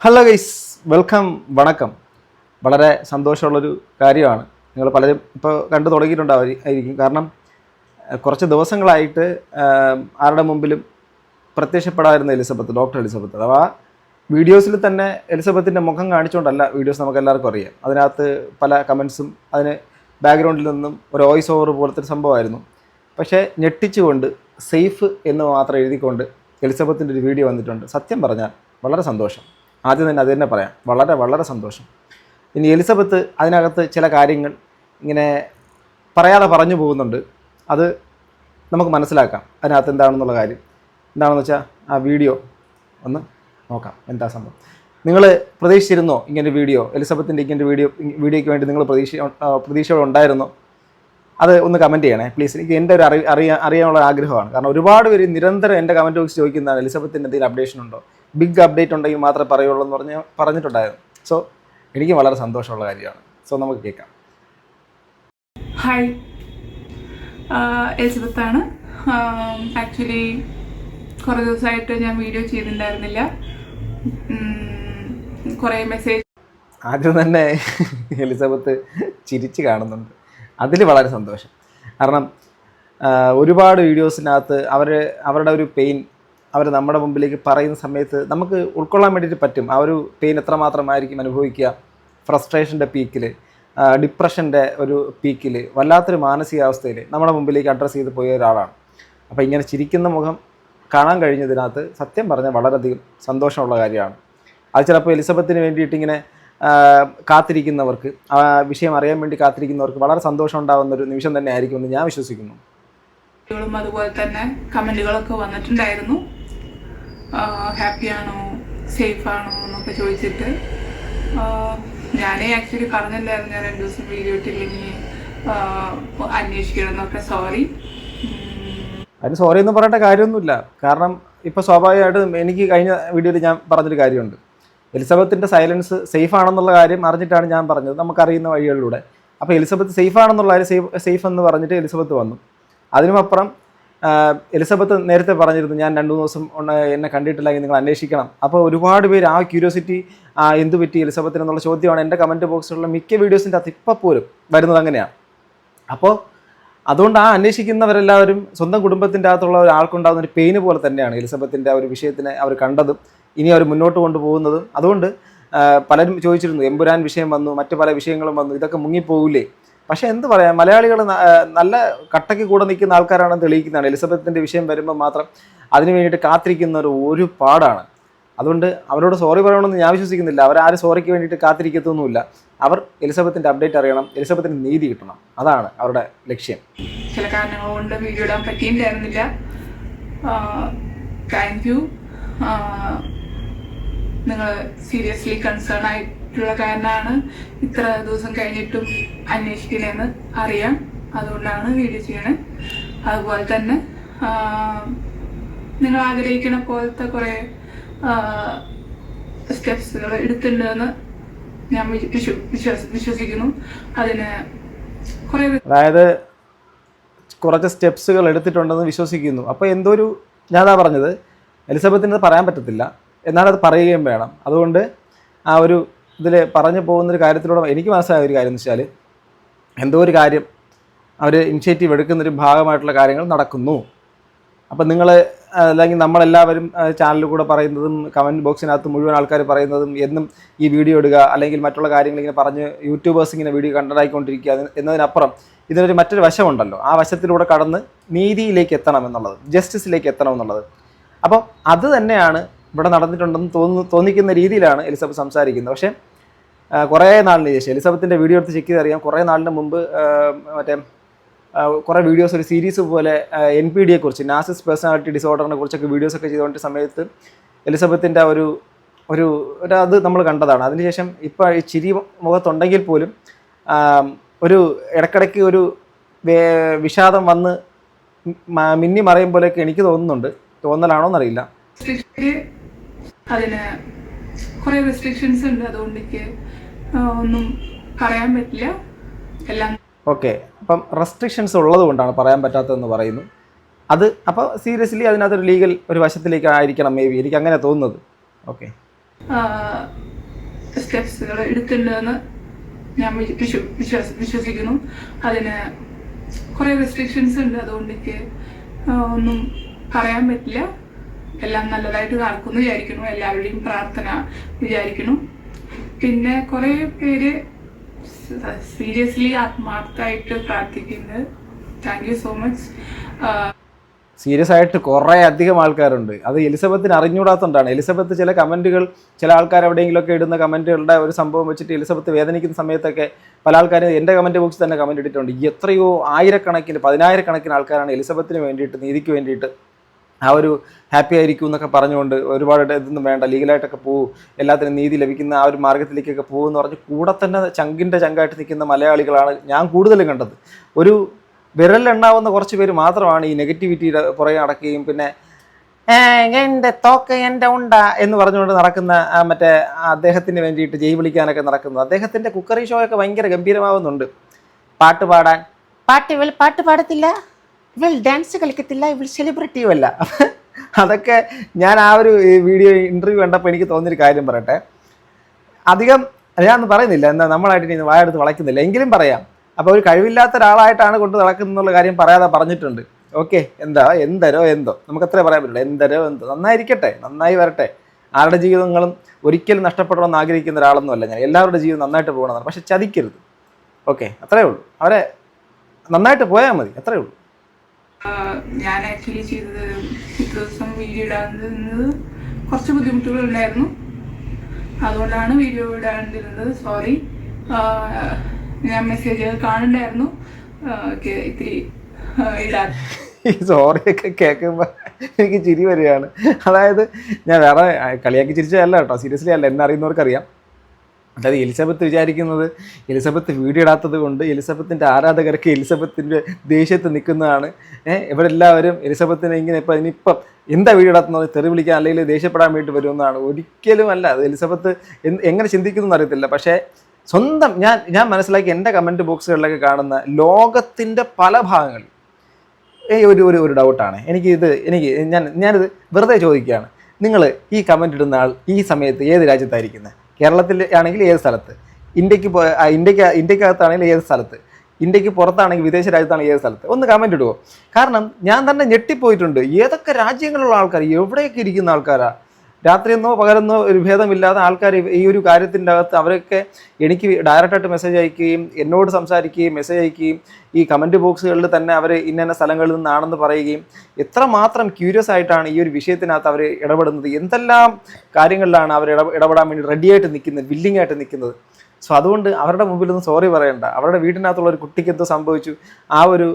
Hello guys, welcome, വണക്കം. വളരെ സന്തോഷമുള്ളൊരു കാര്യമാണ്. നിങ്ങൾ പലരും ഇപ്പോൾ കണ്ടു തുടങ്ങിയിട്ടുണ്ടായിരിക്കും. കാരണം കുറച്ച് ദിവസങ്ങളായിട്ട് ആരുടെ മുമ്പിലും പ്രത്യക്ഷപ്പെടാതിരുന്ന ഡോക്ടർ എലിസബത്ത്, അഥവാ വീഡിയോസിൽ തന്നെ എലിസബത്തിൻ്റെ മുഖം കാണിച്ചുകൊണ്ടല്ല വീഡിയോസ് നമുക്ക് എല്ലാവർക്കും അറിയാം. അതിനകത്ത് പല കമൻസും അതിന് ബാക്ക്ഗ്രൗണ്ടിൽ നിന്നും ഒരു വോയിസ് ഓവർ പോലത്തെ ഒരു സംഭവമായിരുന്നു. പക്ഷേ ഞെട്ടിച്ചുകൊണ്ട് സേഫ് എന്ന് മാത്രം എഴുതിക്കൊണ്ട് എലിസബത്തിൻ്റെ ഒരു വീഡിയോ വന്നിട്ടുണ്ട്. സത്യം പറഞ്ഞാൽ വളരെ സന്തോഷം. ആദ്യം തന്നെ അത് തന്നെ പറയാം, വളരെ വളരെ സന്തോഷം. ഇനി എലിസബത്ത് അതിനകത്ത് ചില കാര്യങ്ങൾ ഇങ്ങനെ പറയാതെ പറഞ്ഞു പോകുന്നുണ്ട്. അത് നമുക്ക് മനസ്സിലാക്കാം അതിനകത്ത് എന്താണെന്നുള്ള കാര്യം. എന്താണെന്ന് വെച്ചാൽ ആ വീഡിയോ ഒന്ന് നോക്കാം. എന്താ സംഭവം? നിങ്ങൾ പ്രതീക്ഷിച്ചിരുന്നോ ഇങ്ങനെ വീഡിയോ? എലിസബത്തിൻ്റെ ഇങ്ങനെ വീഡിയോയ്ക്ക് വേണ്ടി നിങ്ങൾ പ്രതീക്ഷയോടെ ഉണ്ടായിരുന്നോ? അത് ഒന്ന് കമൻറ്റ് ചെയ്യണേ പ്ലീസ്. എനിക്ക് എൻ്റെ ഒരു അറിയാനുള്ള ആഗ്രഹമാണ്. കാരണം ഒരുപാട് പേര് നിരന്തരം എൻ്റെ കമൻറ്റ് ബോക്സ് ചോദിക്കുന്നതാണ്, എലിസബത്തിൻ്റെ എന്തെങ്കിലും അപ്ഡേഷൻ ഉണ്ടോ, ബിഗ് അപ്ഡേറ്റ് ഉണ്ടെങ്കിൽ മാത്രമേ പറയുള്ളൂ എന്ന് പറഞ്ഞിട്ടുണ്ടായിരുന്നു. സോ എനിക്ക് വളരെ സന്തോഷമുള്ള കാര്യമാണ്. സോ നമുക്ക് കേൾക്കാം. ഹായ്, എലിസബത്താണ്. ആക്ച്വലി കുറേ ദിവസമായിട്ട് ഞാൻ വീഡിയോ ചെയ്തിട്ടുണ്ടായിരുന്നില്ല. കുറേ മെസ്സേജ് ആദ്യം തന്നെ എലിസബത്ത് ചിരിച്ച് കാണുന്നുണ്ട്. അതിൽ വളരെ സന്തോഷം. കാരണം ഒരുപാട് വീഡിയോസിനകത്ത് അവരുടെ ഒരു പെയിൻ അവർ നമ്മുടെ മുമ്പിലേക്ക് പറയുന്ന സമയത്ത് നമുക്ക് ഉൾക്കൊള്ളാൻ വേണ്ടിയിട്ട് പറ്റും. ആ ഒരു പെയിൻ എത്രമാത്രമായിരിക്കും അനുഭവിക്കുക. ഫ്രസ്ട്രേഷൻ്റെ പീക്കിൽ, ഡിപ്രഷൻ്റെ ഒരു പീക്കിൽ, വല്ലാത്തൊരു മാനസികാവസ്ഥയിൽ നമ്മുടെ മുമ്പിലേക്ക് അഡ്രസ്സ് ചെയ്ത് പോയ ഒരാളാണ്. അപ്പോൾ ഇങ്ങനെ ചിരിക്കുന്ന മുഖം കാണാൻ കഴിഞ്ഞതിനകത്ത് സത്യം പറഞ്ഞാൽ വളരെയധികം സന്തോഷമുള്ള കാര്യമാണ്. അത് ചിലപ്പോൾ എലിസബത്തിന് വേണ്ടിയിട്ട് ഇങ്ങനെ കാത്തിരിക്കുന്നവർക്ക്, ആ വിഷയം അറിയാൻ വേണ്ടി കാത്തിരിക്കുന്നവർക്ക് വളരെ സന്തോഷം ഉണ്ടാകുന്ന ഒരു നിമിഷം തന്നെ ആയിരിക്കുമെന്ന് ഞാൻ വിശ്വസിക്കുന്നു. അതുപോലെ തന്നെ കമൻറ്റുകളൊക്കെ വന്നിട്ടുണ്ടായിരുന്നു. ഹാപ്പിയാണോ, സേഫ് ആണോ എന്നൊക്കെ ചോദിച്ചിട്ട്. ഞാൻ ആക്ച്വലി പറഞ്ഞിട്ടുണ്ടായിരുന്നു ഞാൻ 2 ദിവസം വീഡിയോ ഇട്ടില്ലെങ്കിൽ അന്വേഷിക്കണം എന്നൊക്കെ. അതിന് സോറി എന്ന് പറയേണ്ട കാര്യമൊന്നുമില്ല. കാരണം ഇപ്പോൾ സ്വാഭാവികമായിട്ടും എനിക്ക് കഴിഞ്ഞ വീഡിയോയിൽ ഞാൻ പറഞ്ഞൊരു കാര്യമുണ്ട്. എലിസബത്തിൻ്റെ സൈലൻസ് സേഫ് ആണെന്നുള്ള കാര്യം അറിഞ്ഞിട്ടാണ് ഞാൻ പറഞ്ഞത്, നമുക്കറിയുന്ന വഴികളിലൂടെ. അപ്പോൾ എലിസബത്ത് സേഫ് ആണെന്നുള്ള കാര്യം സേഫ് എന്ന് പറഞ്ഞിട്ട് എലിസബത്ത് വന്നു. അതിനുമപ്പുറം എലിസബത്ത് നേരത്തെ പറഞ്ഞിരുന്നു, ഞാൻ 2-3 ദിവസം എന്നെ കണ്ടിട്ടില്ലെങ്കിൽ നിങ്ങൾ അന്വേഷിക്കണം. അപ്പോൾ ഒരുപാട് പേര് ആ ക്യൂരിയോസിറ്റി എന്ത് പറ്റി എലിസബത്തിന് എന്നുള്ള ചോദ്യമാണ് എൻ്റെ കമൻറ്റ് ബോക്സിലുള്ള മിക്ക വീഡിയോസിൻ്റെ അകത്ത് ഇപ്പോൾ പോലും വരുന്നത് അങ്ങനെയാണ്. അപ്പോൾ അതുകൊണ്ട് ആ അന്വേഷിക്കുന്നവരെല്ലാവരും സ്വന്തം കുടുംബത്തിൻ്റെ അകത്തുള്ള ഒരാൾക്കുണ്ടാകുന്ന ഒരു പെയിന് പോലെ തന്നെയാണ് എലിസബത്തിൻ്റെ ആ ഒരു വിഷയത്തിനെ അവർ കണ്ടതും ഇനി അവർ മുന്നോട്ട് കൊണ്ടുപോകുന്നതും. അതുകൊണ്ട് പലരും ചോദിച്ചിരുന്നു, എമ്പുരാൻ വിഷയം വന്നു, മറ്റു പല വിഷയങ്ങളും വന്നു, ഇതൊക്കെ മുങ്ങിപ്പോകില്ലേ? പക്ഷേ എന്ത് പറയാം, മലയാളികൾ നല്ല കട്ടയ്ക്ക് കൂടെ നിൽക്കുന്ന ആൾക്കാരാണെന്ന് തെളിയിക്കുന്നതാണ്. എലിസബത്തിൻ്റെ വിഷയം വരുമ്പോൾ മാത്രം അതിന് വേണ്ടിയിട്ട് കാത്തിരിക്കുന്നവർ ഒരു പാടാണ്. അതുകൊണ്ട് അവരോട് സോറി പറയണമെന്ന് ഞാൻ വിശ്വസിക്കുന്നില്ല. അവരാരും സോറിക്ക് വേണ്ടിയിട്ട് കാത്തിരിക്കത്തൊന്നുമില്ല. അവർ എലിസബത്തിൻ്റെ അപ്ഡേറ്റ് അറിയണം, എലിസബത്തിന് നീതി കിട്ടണം. അതാണ് അവരുടെ ലക്ഷ്യം. ചില കാരണങ്ങൾ കൊണ്ട് വീഡിയോ ഇടാൻ പറ്റിയിട്ടുണ്ടായിരുന്നില്ല. Thank you. നിങ്ങൾ സീരിയസ്ലി കൺസേൺ ആയിട്ടുള്ള കാരണമാണ് ഇത്ര ദിവസം കഴിഞ്ഞിട്ടും അന്വേഷിക്കണേന്ന് അറിയാം. അതുകൊണ്ടാണ് വീഡിയോ ചെയ്യണത്. അതുപോലെ തന്നെ നിങ്ങൾ ആഗ്രഹിക്കുന്ന പോലത്തെ കുറേ സ്റ്റെപ്സുകൾ എടുത്തിട്ടുണ്ടെന്ന് ഞാൻ വിശ്വസിക്കുന്നു. അതിന് കുറേ, അതായത് കുറച്ച് സ്റ്റെപ്സുകൾ എടുത്തിട്ടുണ്ടെന്ന് വിശ്വസിക്കുന്നു. അപ്പോൾ എന്തോ ഒരു, ഞാനതാ പറഞ്ഞത്, എലിസബത്തിന് പറയാൻ പറ്റത്തില്ല, എന്നാലത് പറയുകയും വേണം. അതുകൊണ്ട് ആ ഒരു ഇതിൽ പറഞ്ഞു പോകുന്നൊരു കാര്യത്തിലൂടെ എനിക്ക് മനസ്സിലായ ഒരു കാര്യം എന്ന് വെച്ചാൽ, എന്തോ ഒരു കാര്യം അവർ ഇനിഷ്യേറ്റീവ് എടുക്കുന്നൊരു ഭാഗമായിട്ടുള്ള കാര്യങ്ങൾ നടക്കുന്നു. അപ്പം നിങ്ങൾ അല്ലെങ്കിൽ നമ്മളെല്ലാവരും ചാനലിൽ കൂടെ പറയുന്നതും കമൻറ്റ് ബോക്സിനകത്ത് മുഴുവൻ ആൾക്കാർ പറയുന്നതും എന്നും ഈ വീഡിയോ ഇടുക അല്ലെങ്കിൽ മറ്റുള്ള കാര്യങ്ങൾ ഇങ്ങനെ പറഞ്ഞ് യൂട്യൂബേഴ്സ് ഇങ്ങനെ വീഡിയോ കണ്ടതായിക്കൊണ്ടിരിക്കുക എന്നതിനപ്പുറം ഇതിനൊരു മറ്റൊരു വശമുണ്ടല്ലോ. ആ വശത്തിലൂടെ കടന്ന് നീതിയിലേക്ക് എത്തണം എന്നുള്ളത്, ജസ്റ്റിസിലേക്ക് എത്തണം എന്നുള്ളത്. അപ്പം അത് തന്നെയാണ് ഇവിടെ നടന്നിട്ടുണ്ടെന്ന് തോന്നിക്കുന്ന രീതിയിലാണ് എലിസബത്ത് സംസാരിക്കുന്നത്. പക്ഷേ കുറേ നാളിന് ശേഷം എലിസബത്തിൻ്റെ വീഡിയോ എടുത്ത് ചെക്ക് ചെയ്തറിയാം. കുറേ നാളിന് മുമ്പ് മറ്റേ കുറേ വീഡിയോസ്, ഒരു സീരീസ് പോലെ NPD-യെക്കുറിച്ച്, നാർസിസിസ്റ്റ് പേഴ്സണാലിറ്റി ഡിസോർഡറിനെ കുറിച്ചൊക്കെ വീഡിയോസൊക്കെ ചെയ്തുകൊണ്ട് സമയത്ത് എലിസബത്തിൻ്റെ ഒരു അത് നമ്മൾ കണ്ടതാണ്. അതിനുശേഷം ഇപ്പോൾ ഈ ചിരി മുഖത്തുണ്ടെങ്കിൽ പോലും ഒരു ഇടയ്ക്കിടയ്ക്ക് ഒരു വിഷാദം വന്ന് മിന്നി മറയും പോലെയൊക്കെ എനിക്ക് തോന്നുന്നുണ്ട്. തോന്നലാണോ എന്നറിയില്ല. അതിന് കുറേ റെസ്ട്രിക്ഷൻസ് ഉണ്ട്. അതുകൊണ്ട് എനിക്ക് ഒന്നും പറയാൻ പറ്റില്ല. എല്ലാം ഓക്കെ. അപ്പം റെസ്ട്രിക്ഷൻസ് ഉള്ളത് കൊണ്ടാണ് പറയാൻ പറ്റാത്തതെന്ന് പറയുന്നു. അത് അപ്പോൾ സീരിയസ്ലി അതിനകത്തൊരു ലീഗൽ ഒരു വശത്തിലേക്ക് ആയിരിക്കണം മേ ബി, എനിക്ക് അങ്ങനെ തോന്നുന്നത്. ഓക്കെ. സ്റ്റെപ്സുകൾ എടുത്തിട്ടുണ്ടെന്ന് ഞാൻ വിശ്വസിക്കുന്നു. അതിന് കുറേ റെസ്ട്രിക്ഷൻസ് ഉണ്ട്, അതുകൊണ്ട് എനിക്ക് ഒന്നും പറയാൻ പറ്റില്ല. എല്ലാം നല്ലതായിട്ട് നടക്കുമെന്ന് വിചാരിക്കുന്നു, എല്ലാവരുടെയും പ്രാർത്ഥന വിചാരിക്കുന്നു. പിന്നെ കുറേ പേര് സീരിയസ്ലി ആത്മാർത്ഥമായിട്ട് പ്രാർത്ഥിക്കുന്നത്. Thank you so much. Serious ആയിട്ട് കുറേ അധികം ആൾക്കാരുണ്ട്. അത് എലിസബത്തിന് അറിഞ്ഞുകൂടാത്തതുകൊണ്ടാണ്. എലിസബത്ത് ചില കമൻറ്റുകൾ, ചില ആൾക്കാർ എവിടെയെങ്കിലുമൊക്കെ ഇടുന്ന കമൻറ്റുകളുടെ ഒരു സംഭവം വെച്ചിട്ട് എലിസബത്ത് വേദനിക്കുന്ന സമയത്തൊക്കെ പല ആൾക്കാരും എൻ്റെ കമൻറ്റ് ബോക്സിൽ തന്നെ കമൻറ്റ് ഇട്ടിട്ടുണ്ട്. എത്രയോ ആയിരക്കണക്കിന് 10,000-കണക്കിന് ആൾക്കാരാണ് എലിസബത്തിന് വേണ്ടിയിട്ട്, നീതിക്ക് വേണ്ടിയിട്ട് ആ ഒരു ഹാപ്പി ആയിരിക്കും എന്നൊക്കെ പറഞ്ഞുകൊണ്ട് ഒരുപാട് ഇതൊന്നും വേണ്ട, ലീഗലായിട്ടൊക്കെ പോകും, എല്ലാത്തിനും നീതി ലഭിക്കുന്ന ആ ഒരു മാർഗ്ഗത്തിലേക്കൊക്കെ പോകുമെന്ന് പറഞ്ഞ് കൂടെ തന്നെ ചങ്കിൻ്റെ ചങ്കായിട്ട് നിൽക്കുന്ന മലയാളികളാണ് ഞാൻ കൂടുതലും കണ്ടത്. ഒരു വിരലിലെണ്ണാവുന്ന കുറച്ച് പേര് മാത്രമാണ് ഈ നെഗറ്റിവിറ്റിയുടെ പുറകെ നടക്കുകയും പിന്നെ എൻ്റെ തോക്ക് എൻ്റെ ഉണ്ട എന്ന് പറഞ്ഞുകൊണ്ട് നടക്കുന്ന മറ്റേ അദ്ദേഹത്തിന് വേണ്ടിയിട്ട് ജയ് വിളിക്കാനൊക്കെ നടക്കുന്നത്. അദ്ദേഹത്തിൻ്റെ കുക്കറി ഷോ ഒക്കെ ഭയങ്കര ഗംഭീരമാവുന്നുണ്ട്. പാട്ട് പാടാൻ ഇവൾ പാട്ട് പാടത്തില്ല, ഇവൾ ഡാൻസ് കളിക്കത്തില്ല, ഇവൾ സെലിബ്രിറ്റിയും അല്ല. അതൊക്കെ ഞാൻ ആ ഒരു വീഡിയോ ഇൻ്റർവ്യൂ കണ്ടപ്പോൾ എനിക്ക് തോന്നിയൊരു കാര്യം പറയട്ടെ. അധികം ഞാനൊന്നും പറയുന്നില്ല, എന്താ നമ്മളായിട്ട് ഇനി വായെടുത്ത് വളയ്ക്കുന്നില്ല, എങ്കിലും പറയാം. അപ്പോൾ ഒരു കഴിവില്ലാത്ത ഒരാളായിട്ടാണ് കൊണ്ട് നടക്കുന്നുള്ള കാര്യം പറയാതെ പറഞ്ഞിട്ടുണ്ട്. ഓക്കെ, എന്തരോ എന്തോ നമുക്ക് അത്രേ പറയാൻ പറ്റില്ല. എന്തരോ എന്തോ നന്നായിരിക്കട്ടെ, നന്നായി വരട്ടെ. ആരുടെ ജീവിതങ്ങളും ഒരിക്കലും നഷ്ടപ്പെടണമെന്ന് ആഗ്രഹിക്കുന്ന ഒരാളൊന്നുമല്ല ഞാൻ. എല്ലാവരുടെ ജീവിതം നന്നായിട്ട് പോകണമെന്നാണ്, പക്ഷെ ചതിക്കരുത്. ഓക്കെ, അത്രേ ഉള്ളൂ. അവരെ നന്നായിട്ട് പോയാൽ മതി, അത്രേ ഉള്ളൂ. ഞാൻ ആക്ച്വലി ചെയ്തത് ദിവസം വീഡിയോ ഇടാതിരുന്നത് കുറച്ച് ബുദ്ധിമുട്ടുകൾ ഉണ്ടായിരുന്നു, അതുകൊണ്ടാണ് വീഡിയോ ഇടാതിരുന്നത്. സോറി. ഞാൻ മെസ്സേജുകൾ കാണുന്നുണ്ടായിരുന്നു, ഇത്തിരി ഇടാൻ. ഈ സോറിയൊക്കെ കേൾക്കുമ്പോൾ എനിക്ക് ചിരി വരികയാണ്. അതായത് ഞാൻ വേറെ കളിയാക്കി ചിരിച്ചതല്ല കേട്ടോ, സീരിയസ്ലി അല്ല, എന്നെ അറിയുന്നവർക്കറിയാം. അതായത് എലിസബത്ത് വിചാരിക്കുന്നത് എലിസബത്ത് വീഡിയോ ഇടാത്തത് കൊണ്ട് എലിസബത്തിൻ്റെ ആരാധകർക്ക് എലിസബത്തിൻ്റെ ദേഷ്യത്ത് നിൽക്കുന്നതാണ്. ഇവരെല്ലാവരും എലിസബത്തിനെ ഇങ്ങനെ ഇനിയിപ്പം എന്താ വീഡിയോ ഇടാത്തുന്നത്, തെറി വിളിക്കാൻ അല്ലെങ്കിൽ ദേഷ്യപ്പെടാൻ വേണ്ടി വരുമെന്നാണ്. ഒരിക്കലും അല്ല. അത് എലിസബത്ത് എങ്ങനെ ചിന്തിക്കുന്നു അറിയത്തില്ല. പക്ഷേ സ്വന്തം ഞാൻ മനസ്സിലാക്കി എൻ്റെ കമൻറ്റ് ബോക്സുകളിലൊക്കെ കാണുന്ന ലോകത്തിൻ്റെ പല ഭാഗങ്ങളിൽ ഒരു ഡൗട്ടാണ് ഞാനിത് വെറുതെ ചോദിക്കുകയാണ്. നിങ്ങൾ ഈ കമൻറ്റ് ഇടുന്ന ആൾ ഈ സമയത്ത് ഏത് രാജ്യത്തായിരിക്കുന്നത്? കേരളത്തിൽ ആണെങ്കിൽ ഏത് സ്ഥലത്ത്, ഇന്ത്യക്കകത്താണെങ്കിൽ ഏത് സ്ഥലത്ത്, ഇന്ത്യക്ക് പുറത്താണെങ്കിൽ വിദേശ രാജ്യത്താണെങ്കിൽ ഏത് സ്ഥലത്ത്? ഒന്ന് കമൻറ്റ് ഇടുമോ? കാരണം ഞാൻ തന്നെ ഞെട്ടിപ്പോയിട്ടുണ്ട്. ഏതൊക്കെ രാജ്യങ്ങളിലുള്ള ആൾക്കാർ, എവിടെയൊക്കെ ഇരിക്കുന്ന ആൾക്കാരാ. രാത്രിയെന്നോ പകലെന്നോ ഒരു ഭേദമില്ലാതെ ആൾക്കാർ ഈ ഒരു കാര്യത്തിൻ്റെ അകത്ത് അവരൊക്കെ എനിക്ക് ഡയറക്റ്റായിട്ട് മെസ്സേജ് അയക്കുകയും എന്നോട് സംസാരിക്കുകയും മെസ്സേജ് അയക്കുകയും ഈ കമൻറ്റ് ബോക്സുകളിൽ തന്നെ അവർ ഇന്ന സ്ഥലങ്ങളിൽ നിന്നാണെന്ന് പറയുകയും എത്രമാത്രം ക്യൂരിയസ് ആയിട്ടാണ് ഈ ഒരു വിഷയത്തിനകത്ത് അവർ ഇടപെടുന്നത്, എന്തെല്ലാം കാര്യങ്ങളിലാണ് അവർ ഇടപെടാൻ വേണ്ടി റെഡിയായിട്ട് നിൽക്കുന്നത്, വില്ലിംഗ് ആയിട്ട് നിൽക്കുന്നത്. സോ അതുകൊണ്ട് അവരുടെ മുമ്പിലൊന്നും സോറി പറയണ്ട. അവരുടെ വീട്ടിനകത്തുള്ള ഒരു കുട്ടിക്ക് എന്തോ സംഭവിച്ചു, ആ ഒരു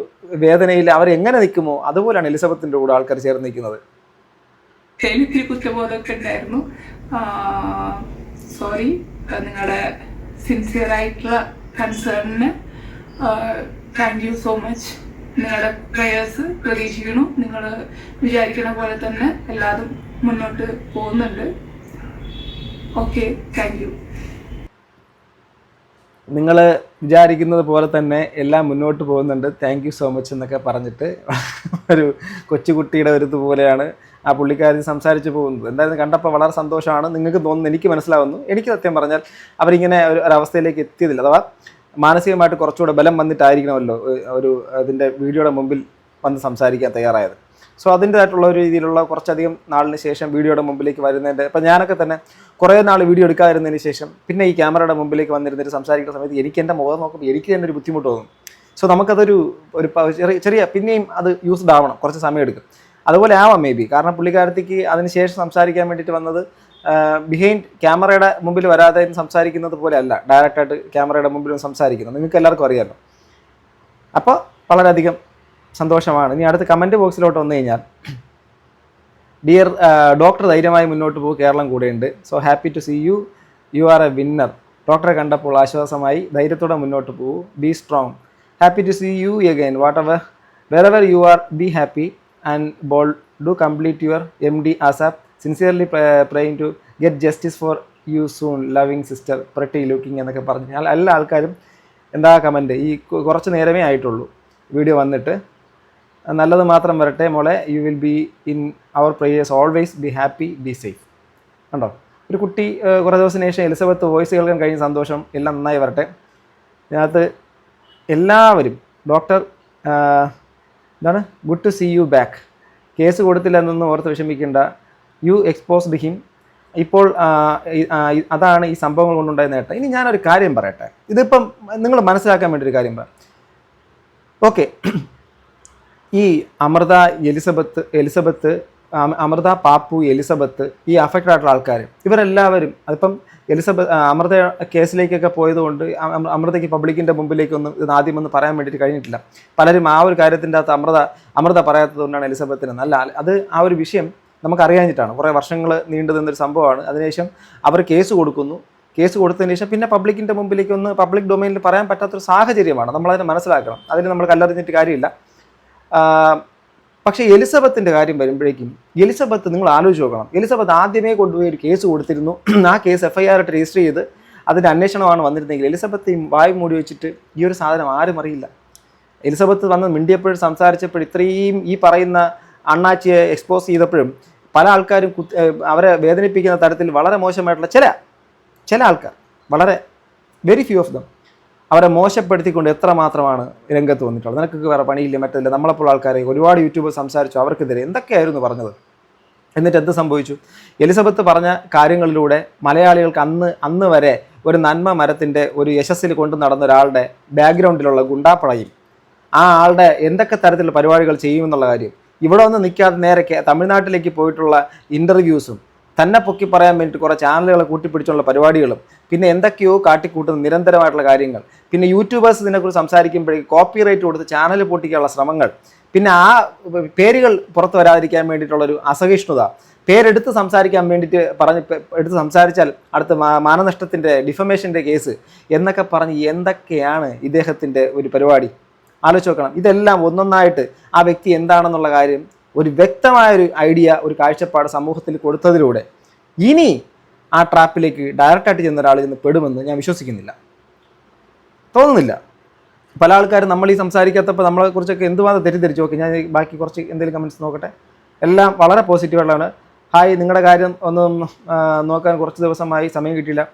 വേദനയിൽ അവരെങ്ങനെ നിൽക്കുമോ അതുപോലെയാണ് എലിസബത്തിൻ്റെ കൂടെ ആൾക്കാർ ചേർന്ന് നിൽക്കുന്നത്. എനിക്കൊരു കുറ്റബോധമൊക്കെ ഉണ്ടായിരുന്നു. സോറി. നിങ്ങളുടെ സിൻസിയർ ആയിട്ടുള്ള കൺസേണിന് താങ്ക് യു സോ മച്ച്. നിങ്ങളുടെ പ്രേയേഴ്സ് പ്രതീക്ഷിക്കുന്നു. നിങ്ങൾ വിചാരിക്കുന്ന പോലെ തന്നെ എല്ലാതും മുന്നോട്ട് പോകുന്നുണ്ട്. Okay, thank you. നിങ്ങൾ വിചാരിക്കുന്നത് പോലെ തന്നെ എല്ലാം മുന്നോട്ട് പോകുന്നുണ്ട്, താങ്ക് യു സോ മച്ച് എന്നൊക്കെ പറഞ്ഞിട്ട് ഒരു കൊച്ചുകുട്ടിയുടെ ഒരു ഇതുപോലെയാണ് ആ പുള്ളിക്കാരി സംസാരിച്ച് പോകുന്നത്. എന്തായാലും കണ്ടപ്പോൾ വളരെ സന്തോഷമാണ്. നിങ്ങൾക്ക് തോന്നുന്നു, എനിക്ക് മനസ്സിലാവുന്നു. എനിക്ക് സത്യം പറഞ്ഞാൽ അവരിങ്ങനെ ഒരവസ്ഥയിലേക്ക് എത്തിയതില്ല, അഥവാ മാനസികമായിട്ട് കുറച്ചുകൂടെ ബലം വന്നിട്ടായിരിക്കണമല്ലോ ഒരു അതിൻ്റെ വീഡിയോയുടെ മുമ്പിൽ വന്ന് സംസാരിക്കാൻ തയ്യാറായത്. സോ അതിൻ്റെതായിട്ടുള്ള ഒരു രീതിയിലുള്ള കുറച്ചധികം നാളിന് ശേഷം വീഡിയോയുടെ മുമ്പിലേക്ക് വരുന്നതിൻ്റെ ഇപ്പം ഞാനൊക്കെ തന്നെ കുറേ നാൾ വീഡിയോ എടുക്കാതിരുന്നതിന് ശേഷം പിന്നെ ഈ ക്യാമറയുടെ മുമ്പിലേക്ക് വന്നിരുന്നിട്ട് സംസാരിക്കുന്ന സമയത്ത് എനിക്ക് എൻ്റെ മുഖം നോക്കുമ്പോൾ എനിക്ക് തന്നെ ഒരു ബുദ്ധിമുട്ട് തോന്നും. സോ നമുക്കതൊരു ചെറിയ പിന്നെയും അത് യൂസ്ഡ് ആവണം, കുറച്ച് സമയം എടുക്കും. അതുപോലെ ആവാം മേ ബി. കാരണം പുള്ളിക്കാരത്തേക്ക് അതിന് ശേഷം സംസാരിക്കാൻ വേണ്ടിയിട്ട് വന്നത് ബിഹൈൻഡ് ക്യാമറയുടെ മുമ്പിൽ വരാതെ സംസാരിക്കുന്നത് പോലെ അല്ല, ഡയറക്റ്റായിട്ട് ക്യാമറയുടെ മുമ്പിലും സംസാരിക്കുന്നത്. നിങ്ങൾക്ക് എല്ലാവർക്കും അറിയാമല്ലോ. അപ്പോൾ വളരെയധികം സന്തോഷമാണ്. ഇനി അടുത്ത കമൻറ്റ് ബോക്സിലോട്ട് വന്നു കഴിഞ്ഞാൽ, ഡിയർ ഡോക്ടർ ധൈര്യമായി മുന്നോട്ട് പോകും, കേരളം കൂടെയുണ്ട്. So happy to see you, you are a winner. ഡോക്ടറെ കണ്ടപ്പോൾ ആശ്വാസമായി, ധൈര്യത്തോടെ മുന്നോട്ട് പോകും, be strong, happy to see you again, wherever you are, be happy and bold, do complete your MD ASAP, sincerely praying to get justice for you soon, loving sister, pretty looking എന്നൊക്കെ പറഞ്ഞാൽ എല്ലാ ആൾക്കാരും എന്താ comment ഈ കുറച്ച് നേരമേ ആയിട്ടുള്ളൂ video വന്നിട്ട്. നല്ലത് മാത്രം വരട്ടെ മോളെ, you will be in our prayers always, be happy, be safe. കണ്ടോ, ഒരു കുട്ടി കുറേ ദിവസത്തിന് ശേഷം എലിസബത്ത് വോയിസ് കേൾക്കാൻ കഴിഞ്ഞ സന്തോഷം, എല്ലാം നന്നായി വരട്ടെ. ഇതിനകത്ത് എല്ലാവരും ഡോക്ടർ എന്താണ് good to see you back, case കൊടുത്തില്ല എന്നൊന്നും ഓർത്ത് വിഷമിക്കേണ്ട, യു എക്സ്പോസ്ഡ് ഹിം. ഇപ്പോൾ അതാണ് ഈ സംഭവങ്ങൾ കൊണ്ടുണ്ടായ നേട്ടം. ഇനി ഞാനൊരു കാര്യം പറയട്ടെ, ഇതിപ്പം നിങ്ങൾ മനസ്സിലാക്കാൻ വേണ്ടി ഒരു കാര്യം പറയാം. ഓക്കെ, ഈ അമൃത, എലിസബത്ത്, അമൃത, പാപ്പു, എലിസബത്ത്, ഈ അഫക്റ്റഡ് ആയിട്ടുള്ള ആൾക്കാർ, ഇവരെല്ലാവരും അതിപ്പം അമൃത കേസിലേക്കൊക്കെ പോയതുകൊണ്ട് അമൃതയ്ക്ക് പബ്ലിക്കിൻ്റെ മുമ്പിലേക്കൊന്നും ഇത് ആദ്യമൊന്നും പറയാൻ വേണ്ടിയിട്ട് കഴിഞ്ഞിട്ടില്ല. പലരും ആ ഒരു കാര്യത്തിൻ്റെ അകത്ത് അമൃത പറയാത്തത് കൊണ്ടാണ് എലിസബത്തിന് നല്ല അത് ആ ഒരു വിഷയം നമുക്കറിയാഞ്ഞിട്ടാണ്. കുറേ വർഷങ്ങൾ നീണ്ടു നിന്നൊരു സംഭവമാണ്. അതിനുശേഷം അവർ കേസ് കൊടുക്കുന്നു. കേസ് കൊടുത്തതിന് ശേഷം പിന്നെ പബ്ലിക്കിൻ്റെ മുമ്പിലേക്ക് ഒന്ന് പബ്ലിക് ഡൊമൈനിൽ പറയാൻ പറ്റാത്തൊരു സാഹചര്യമാണ്. നമ്മളതിനെ മനസ്സിലാക്കണം. അതിന് നമ്മൾ കല്ലെറിഞ്ഞിട്ട് കാര്യമില്ല. പക്ഷേ എലിസബത്തിൻ്റെ കാര്യം വരുമ്പോഴേക്കും എലിസബത്ത് നിങ്ങൾ ആലോചിച്ച് നോക്കണം. എലിസബത്ത് ആദ്യമേ കൊണ്ടുപോയി ഒരു കേസ് കൊടുത്തിരുന്നു. ആ കേസ് FIR ആയിട്ട് രജിസ്റ്റർ ചെയ്ത് അതിൻ്റെ അന്വേഷണമാണ് വന്നിരുന്നെങ്കിൽ എലിസബത്ത് വായ് മൂടി വെച്ചിട്ട് ഈ ഒരു സാധനം ആരും അറിയില്ല. എലിസബത്ത് വന്ന് മിണ്ടിയപ്പോഴും സംസാരിച്ചപ്പോഴും ഇത്രയും ഈ പറയുന്ന അണ്ണാച്ചിയെ എക്സ്പോസ് ചെയ്തപ്പോഴും പല ആൾക്കാരും അവരെ വേദനിപ്പിക്കുന്ന തരത്തിൽ വളരെ മോശമായിട്ടുള്ള ചില ആൾക്കാർ, വളരെ വെരി ഫ്യൂ ഓഫ് ദം, അവരെ മോശപ്പെടുത്തിക്കൊണ്ട് എത്രമാത്രമാണ് രംഗത്ത് വന്നിട്ടുള്ളത്. നിനക്കൊക്കെ വേറെ പണിയില്ല, മറ്റില്ല, നമ്മളെപ്പോൾ ആൾക്കാരെ ഒരുപാട് യൂട്യൂബേഴ്സ് സംസാരിച്ചു, അവർക്കെതിരെ എന്തൊക്കെയായിരുന്നു പറഞ്ഞത്. എന്നിട്ട് എന്ത് സംഭവിച്ചു? എലിസബത്ത് പറഞ്ഞ കാര്യങ്ങളിലൂടെ മലയാളികൾക്ക് അന്ന് വരെ ഒരു നന്മ മരത്തിൻ്റെ ഒരു യശസ്സിൽ കൊണ്ടു നടന്ന ഒരാളുടെ ബാക്ക്ഗ്രൗണ്ടിലുള്ള ഗുണ്ടാപ്പടയും ആ ആളുടെ എന്തൊക്കെ തരത്തിലുള്ള പരിപാടികൾ ചെയ്യുമെന്നുള്ള കാര്യം, ഇവിടെ ഒന്ന് നിൽക്കാതെ നേരെ തമിഴ്നാട്ടിലേക്ക് പോയിട്ടുള്ള ഇൻ്റർവ്യൂസും തന്നെ പൊക്കി പറയാൻ വേണ്ടിയിട്ട് കുറേ ചാനലുകളെ കൂട്ടിപ്പിടിച്ചുള്ള പരിപാടികളും പിന്നെ എന്തൊക്കെയോ കാട്ടിക്കൂട്ടുന്ന നിരന്തരമായിട്ടുള്ള കാര്യങ്ങൾ, പിന്നെ യൂട്യൂബേഴ്സ് ഇതിനെക്കുറിച്ച് സംസാരിക്കുമ്പോഴേക്ക് കോപ്പിറൈറ്റ് കൊടുത്ത് ചാനൽ പൊട്ടിക്കാനുള്ള ശ്രമങ്ങൾ, പിന്നെ ആ പേരുകൾ പുറത്തു വരാതിരിക്കാൻ വേണ്ടിയിട്ടുള്ളൊരു അസഹിഷ്ണുത, പേരെടുത്ത് സംസാരിക്കാൻ വേണ്ടിയിട്ട് എടുത്ത് സംസാരിച്ചാൽ അടുത്ത മാനനഷ്ടത്തിൻ്റെ ഡിഫമേഷൻ്റെ കേസ് എന്നൊക്കെ പറഞ്ഞ് എന്തൊക്കെയാണ് ഇദ്ദേഹത്തിൻ്റെ ഒരു പരിപാടി. ആലോചിച്ച് നോക്കണം. ഇതെല്ലാം ഒന്നൊന്നായിട്ട് ആ വ്യക്തി എന്താണെന്നുള്ള കാര്യം ഒരു വ്യക്തമായൊരു ഐഡിയ, ഒരു കാഴ്ചപ്പാട് സമൂഹത്തിൽ കൊടുത്തതിലൂടെ ഇനി ആ ട്രാപ്പിലേക്ക് ഡയറക്റ്റായിട്ട് ചെന്ന ഒരാൾ ചെന്ന് പെടുമെന്ന് ഞാൻ വിശ്വസിക്കുന്നില്ല, തോന്നുന്നില്ല. പല ആൾക്കാരും നമ്മൾ ഈ സംസാരിക്കാത്തപ്പോൾ നമ്മളെക്കുറിച്ചൊക്കെ എന്തുമാത്രം തെറ്റിദ്ധരിച്ചു. നോക്കി ഞാൻ ബാക്കി കുറച്ച് എന്തെങ്കിലും കമൻറ്റ്സ് നോക്കട്ടെ. എല്ലാം വളരെ പോസിറ്റീവായിട്ടാണ്. ഹായ്, നിങ്ങളുടെ കാര്യം ഒന്നും നോക്കാൻ കുറച്ച് ദിവസമായി സമയം കിട്ടിയില്ല.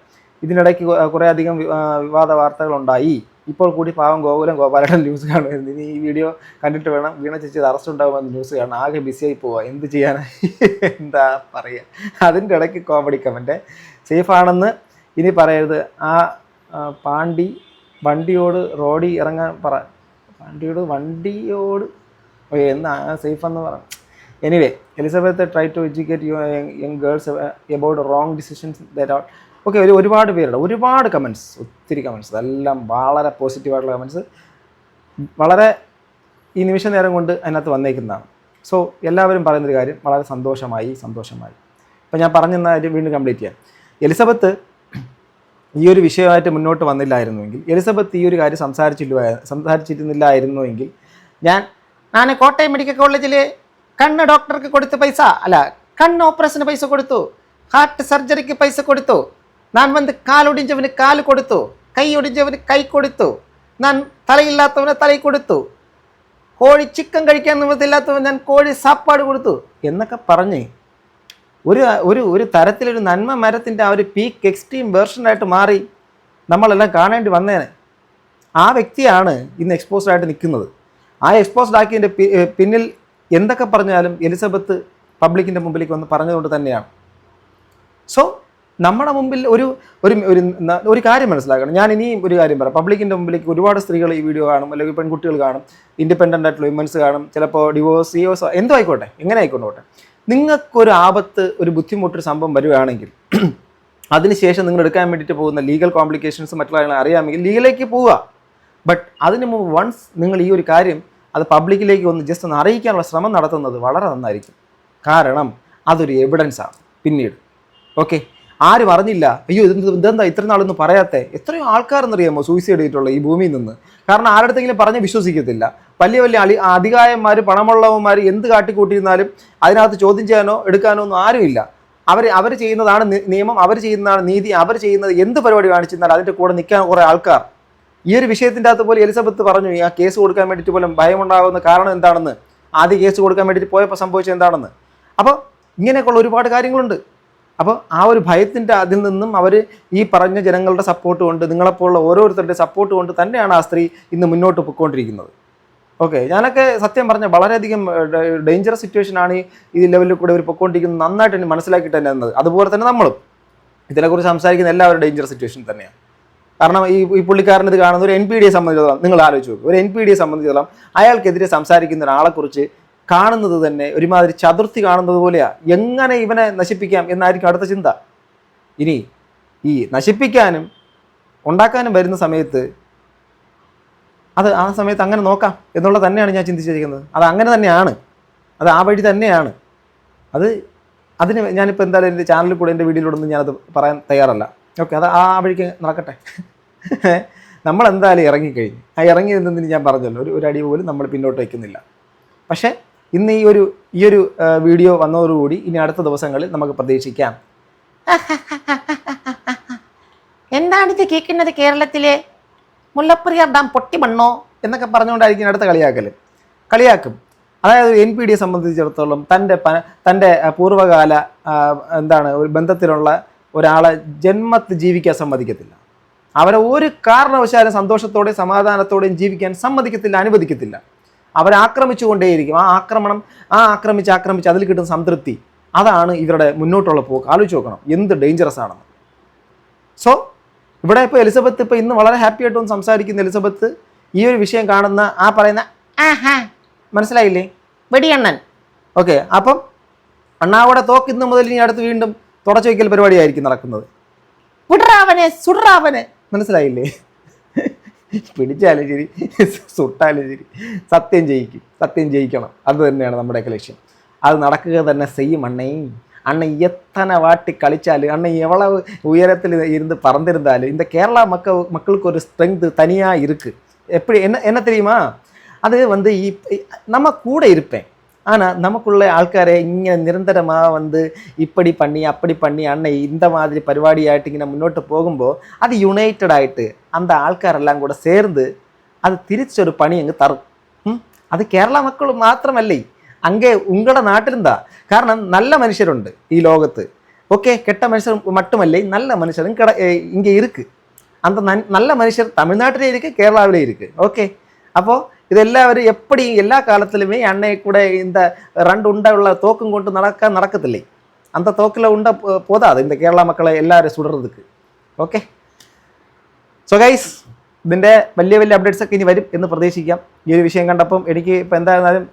ഇതിനിടയ്ക്ക് കുറേ അധികം വിവാദ വാർത്തകളുണ്ടായി. ഇപ്പോൾ കൂടി പാവം ഗോപാലയുടെ ന്യൂസ് കാണുമായിരുന്നു. ഇനി ഈ വീഡിയോ കണ്ടിട്ട് വേണം വീണ ചേച്ചി അറസ്റ്റ് ഉണ്ടാകുമെന്ന് ന്യൂസ് കാണാൻ. ആകെ ബിസിയായി പോവുക, എന്ത് ചെയ്യാനായി, എന്താ പറയുക. അതിൻ്റെ ഇടയ്ക്ക് കോമഡി കമൻറ്റ്, സേഫാണെന്ന് ഇനി പറയരുത്, ആ വണ്ടിയോട് റോഡിൽ ഇറങ്ങാൻ വണ്ടിയോട് എന്നാ സേഫെന്ന് പറഞ്ഞു. Anyway, Elizabeth try to educate young girls about wrong decisions that are. Okay, ഒരുപാട് പേരുടെ ഒരുപാട് കമൻറ്റ്സ്, ഒത്തിരി കമൻറ്റ്സ്, അതെല്ലാം വളരെ പോസിറ്റീവായിട്ടുള്ള കമൻറ്റ്സ്, വളരെ ഈ നിമിഷ നേരം കൊണ്ട് അതിനകത്ത് വന്നേക്കുന്നതാണ്. സോ എല്ലാവരും പറയുന്നൊരു കാര്യം വളരെ സന്തോഷമായി. ഇപ്പം ഞാൻ പറഞ്ഞ കാര്യം വീണ്ടും കംപ്ലീറ്റ് ചെയ്യാം. എലിസബത്ത് ഈ ഒരു വിഷയമായിട്ട് മുന്നോട്ട് വന്നില്ലായിരുന്നുവെങ്കിൽ, എലിസബത്ത് ഈ ഒരു കാര്യം സംസാരിച്ചിരുന്നില്ലായിരുന്നുവെങ്കിൽ ഞാൻ കോട്ടയം മെഡിക്കൽ കോളേജിൽ കണ്ണ് ഡോക്ടർക്ക് കൊടുത്ത പൈസ കണ്ണ് ഓപ്പറേഷന് പൈസ കൊടുത്തു, ഹാർട്ട് സർജറിക്ക് പൈസ കൊടുത്തു, ഞാൻ വന്ന് കാലൊടിഞ്ചവന് കാല് കൊടുത്തു, കൈ ഒടിഞ്ചവന് കൈ കൊടുത്തു, ഞാൻ തലയില്ലാത്തവന് തല കൊടുത്തു, കോഴി ചിക്കൻ കഴിക്കാൻ നിവൃത്തിയില്ലാത്തവൻ ഞാൻ കോഴി സാപ്പാട് കൊടുത്തു എന്നൊക്കെ പറഞ്ഞ് ഒരു തരത്തിലൊരു നന്മ മരത്തിൻ്റെ ആ ഒരു പീക്ക് എക്സ്ട്രീം വേർഷനായിട്ട് മാറി നമ്മളെല്ലാം കാണേണ്ടി വന്നേനെ. ആ വ്യക്തിയാണ് ഇന്ന് എക്സ്പോസ്ഡ് ആയിട്ട് നിൽക്കുന്നത്. ആ എക്സ്പോസ്ഡ് ആക്കിയതിൻ്റെ പിന്നിൽ എന്തൊക്കെ പറഞ്ഞാലും എലിസബത്ത് പബ്ലിക്കിൻ്റെ മുമ്പിലേക്ക് വന്ന് പറഞ്ഞതുകൊണ്ട് തന്നെയാണ്. സോ നമ്മുടെ മുമ്പിൽ ഒരു കാര്യം മനസ്സിലാക്കണം. ഞാൻ ഇനിയും ഒരു കാര്യം പറയാം. പബ്ലിക്കിൻ്റെ മുമ്പിലേക്ക് ഒരുപാട് സ്ത്രീകൾ ഈ വീഡിയോ കാണും, അല്ലെങ്കിൽ പെൺകുട്ടികൾ കാണും, ഇൻഡിപെൻഡൻ്റ് ആയിട്ടുള്ള വിമൻസ് കാണും, ചിലപ്പോൾ ഡിവോഴ്സിയോസോ എന്തോ ആയിക്കോട്ടെ, എങ്ങനെ ആയിക്കോട്ടെ. നിങ്ങൾക്കൊരു ആപത്ത്, ഒരു ബുദ്ധിമുട്ടൊരു സംഭവം വരുവാണെങ്കിൽ അതിനുശേഷം നിങ്ങൾ എടുക്കാൻ വേണ്ടിയിട്ട് പോകുന്ന ലീഗൽ കോംപ്ലിക്കേഷൻസ് മറ്റുള്ള കാര്യങ്ങൾ അറിയാമെങ്കിൽ ലീഗലിലേക്ക് പോവുക. ബട്ട് അതിന് മുമ്പ് വൺസ് നിങ്ങൾ ഈ ഒരു കാര്യം അത് പബ്ലിക്കിലേക്ക് ജസ്റ്റ് ഒന്ന് അറിയിക്കാനുള്ള ശ്രമം നടത്തുന്നത് വളരെ നന്നായിരിക്കും. കാരണം അതൊരു എവിഡൻസാണ് പിന്നീട്. ഓക്കെ, ആരും അറിഞ്ഞില്ല, അയ്യോ ഇതെന്താ ഇത്ര നാളൊന്നും പറയാത്ത എത്രയോ ആൾക്കാരെന്നറിയാമോ സൂയിസൈഡ് ചെയ്തിട്ടുള്ള ഈ ഭൂമിയിൽ നിന്ന്. കാരണം ആരുടെങ്കിലും പറഞ്ഞ് വിശ്വസിക്കത്തില്ല. വലിയ അധികായന്മാർ, പണമുള്ളവന്മാർ എന്ത് കാട്ടിക്കൂട്ടിയിരുന്നാലും അതിനകത്ത് ചോദ്യം ചെയ്യാനോ എടുക്കാനോ ഒന്നും ആരുമില്ല. അവർ ചെയ്യുന്നതാണ് നിയമം, അവർ ചെയ്യുന്നതാണ് നീതി, അവർ ചെയ്യുന്നത് എന്ത് പരിപാടി കാണിച്ചിരുന്നാലും അതിൻ്റെ കൂടെ നിൽക്കാൻ കുറേ ആൾക്കാർ. ഈ ഒരു വിഷയത്തിൻ്റെ അകത്ത് പോലെ എലിസബത്ത് പറഞ്ഞു, ആ കേസ് കൊടുക്കാൻ വേണ്ടിയിട്ട് പോലും ഭയമുണ്ടാകുന്ന കാരണം എന്താണെന്ന്, ആദ്യം കേസ് കൊടുക്കാൻ വേണ്ടിയിട്ട് പോയപ്പോൾ സംഭവിച്ചത് എന്താണെന്ന്. അപ്പോൾ ഇങ്ങനെയൊക്കെയുള്ള ഒരുപാട് കാര്യങ്ങളുണ്ട്. അപ്പോൾ ആ ഒരു ഭയത്തിൻ്റെ അതിൽ നിന്നും അവർ ഈ പറഞ്ഞ ജനങ്ങളുടെ സപ്പോർട്ട് കൊണ്ട് നിങ്ങളെപ്പോലുള്ള ഓരോരുത്തരുടെ സപ്പോർട്ട് കൊണ്ട് തന്നെയാണ് ആ സ്ത്രീ ഇന്ന് മുന്നോട്ട് പൊയ്ക്കൊണ്ടിരിക്കുന്നത്. ഓക്കെ, ഞാനൊക്കെ സത്യം പറഞ്ഞാൽ വളരെയധികം ഡേഞ്ചറസ് സിറ്റുവേഷനാണ് ഈ ലെവലിൽ കൂടെ ഇവർ പൊയ്ക്കൊണ്ടിരിക്കുന്നത് നന്നായിട്ട് എനിക്ക് മനസ്സിലാക്കിയിട്ട് തന്നെ എന്നത്. അതുപോലെ തന്നെ നമ്മളും ഇതിനെക്കുറിച്ച് സംസാരിക്കുന്ന എല്ലാവരും ഡേഞ്ചറസ് സിറ്റുവേഷൻ തന്നെയാണ്. കാരണം ഈ പുള്ളിക്കാരൻ ഇത് കാണുന്ന ഒരു NPD സംബന്ധിച്ചിടത്തോളം നിങ്ങൾ ആലോചിച്ച് നോക്കും, ഒരു NPD സംബന്ധിച്ചിടത്തോളം അയാൾക്കെതിരെ സംസാരിക്കുന്ന ഒരാളെക്കുറിച്ച് കാണുന്നത് തന്നെ ഒരുമാതിരി ചതുർത്ഥി കാണുന്നത് പോലെയാണ്. എങ്ങനെ ഇവനെ നശിപ്പിക്കാം എന്നായിരിക്കും അടുത്ത ചിന്ത. ഇനി ഈ നശിപ്പിക്കാനും ഉണ്ടാക്കാനും വരുന്ന സമയത്ത് അത് ആ സമയത്ത് അങ്ങനെ നോക്കാം എന്നുള്ളത് തന്നെയാണ് ഞാൻ ചിന്തിച്ചിരിക്കുന്നത്. അത് അങ്ങനെ തന്നെയാണ്, അത് ആ വഴി തന്നെയാണ്. അതിന് ഞാനിപ്പോൾ എന്തായാലും എൻ്റെ ചാനലിൽ കൂടെ എൻ്റെ വീഡിയോയിലൂടെ ഞാനത് പറയാൻ തയ്യാറല്ല. ഓക്കെ, അത് ആ വഴിക്ക് നടക്കട്ടെ. നമ്മളെന്തായാലും ഇറങ്ങിക്കഴിഞ്ഞു. ആ ഇറങ്ങി നിന്നതിന് ഞാൻ പറഞ്ഞല്ലോ, ഒരു അടി പോലും നമ്മൾ പിന്നോട്ട് വയ്ക്കുന്നില്ല. പക്ഷേ ഇന്ന് ഈ ഒരു വീഡിയോ വന്നതോടുകൂടി ഇനി അടുത്ത ദിവസങ്ങളിൽ നമുക്ക് പ്രതീക്ഷിക്കാം. എന്താണിത് കേൾക്കുന്നത്? കേരളത്തിലെ മുല്ലപ്പെരിയാർ ഡാം പൊട്ടിമണ്ണോ എന്നൊക്കെ പറഞ്ഞുകൊണ്ടായിരിക്കും അടുത്ത കളിയാക്കും. അതായത് NPDയെ സംബന്ധിച്ചിടത്തോളം തൻ്റെ പൂർവ്വകാല ഒരു ബന്ധത്തിലുള്ള ഒരാളെ ജന്മത്ത് ജീവിക്കാൻ സമ്മതിക്കത്തില്ല. അവരെ ഒരു കാരണവശാലും സന്തോഷത്തോടെയും സമാധാനത്തോടെയും ജീവിക്കാൻ അനുവദിക്കത്തില്ല. അവരെ ആക്രമിച്ചുകൊണ്ടേയിരിക്കും. ആക്രമിച്ച് അതിൽ കിട്ടുന്ന സംതൃപ്തി, അതാണ് ഇവരുടെ മുന്നോട്ടുള്ള പോക്ക്. ആലോചിച്ച് നോക്കണം എന്ത് ഡേഞ്ചറസ് ആണെന്ന്. സോ ഇവിടെ ഇപ്പോൾ എലിസബത്ത് ഇപ്പോൾ ഇന്ന് വളരെ ഹാപ്പി ആയിട്ടൊന്ന് സംസാരിക്കുന്ന എലിസബത്ത് ഈ ഒരു വിഷയം കാണുന്ന ആ പറയുന്ന മനസ്സിലായില്ലേ, വെടിയണ്ണൻ. ഓക്കെ, അപ്പം അണ്ണാവിടെ തോക്ക് ഇന്ന് മുതൽ ഇനി അടുത്ത് വീണ്ടും തുടച്ചു വയ്ക്കൽ പരിപാടിയായിരിക്കും നടക്കുന്നത്. സുഡ്രാവനെ മനസ്സിലായില്ലേ? പിടിച്ചാലും ശരി സുട്ടാലും ശരി സത്യം ജയിക്കണം. അത് തന്നെയാണ് നമ്മുടെയൊക്കെ ലക്ഷ്യം. അത് നടക്കുക തന്നെ ചെയ്യും. അണ്ണ എത്തന വാട്ടി കളിച്ചാൽ, അണ്ണ എവളവ് ഉയരത്തിൽ ഇരുന്ന് പറന്നിരുന്നാലും இந்த கேரளா மக்களுக்கு ஒரு ஸ்ட்ரெങ്த் தனியாக இருக்குது. எப்படி என்ன தெரியுமா, அது நம்ம கூட இருப்பேன். ஆனால் நமக்குள்ள ஆள்காரை இங்கே நிரந்தரமாக இப்படி பண்ணி அப்படி பண்ணி அன்னை இந்த மாதிரி പരിപാടിയായിട്ട് ഇങ്ങനെ മുന്നോട്ട് പോകുമ്പോൾ അത് യുണൈറ്റഡ് ആയിട്ട് அந்த ആൾക്കാരെല്ലാം കൂടെ ചേർന്ന് അത് തിരിച്ചൊരു പണി അങ്ങ് തരും. അത് കേരള മക്കൾ മാത്രമല്ലേ, അങ്ങേ ഉങ്ങളുടെ നാട്ടിലെന്താ. കാരണം നല്ല മനുഷ്യരുണ്ട് ഈ ലോകത്ത്. ഓക്കെ, കെട്ട മനുഷ്യർ മട്ടുമല്ലേ, നല്ല മനുഷ്യരും ഇங்கே இருக்கு. அந்த நல்ல மனுஷர் தமிழ்நாட்டிலே இருக்குது, கேரளாவிலே இருக்குது. ஓகே, அப்போது ഇതെല്ലാവരും എപ്പടി എല്ലാ കാലത്തിലുമേ അണ്ണയെ കൂടെ இந்த 2 ഉണ്ടുള്ള തോക്കും കൊണ്ട് നടക്കത്തില്ലേ. അന്ത തോക്കിലെ ഉണ്ട പോതാതെ இந்த കേരള മക്കളെ എല്ലാവരും സുടർന്നതുക്ക്. ഓക്കെ, സോ ഗൈസ്, ഇതിൻ്റെ വലിയ അപ്ഡേറ്റ്സ് ഒക്കെ ഇനി വരും എന്ന് പ്രതീക്ഷിക്കാം. ഈ ഒരു വിഷയം കണ്ടപ്പം എനിക്ക് ഇപ്പോൾ എന്തായിരുന്നാലും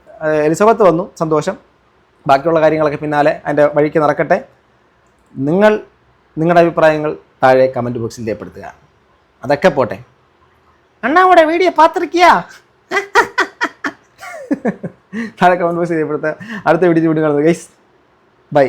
എലിസബത്ത് വന്നു, സന്തോഷം. ബാക്കിയുള്ള കാര്യങ്ങളൊക്കെ പിന്നാലെ അതിൻ്റെ വഴിക്ക് നടക്കട്ടെ. നിങ്ങളുടെ അഭിപ്രായങ്ങൾ താഴെ കമൻറ്റ് ബോക്സിൽ രേഖപ്പെടുത്തുക. അതൊക്കെ പോട്ടെ, അണ്ണാവിടെ വീഡിയോ പാത്തിരിക്കിയാ താഴെ കമൻറ്റ് ബോക്സിൽ രേഖപ്പെടുത്തുക. അടുത്ത വീഡിയോ കാണുന്നത് ഗൈസ്, ബൈ.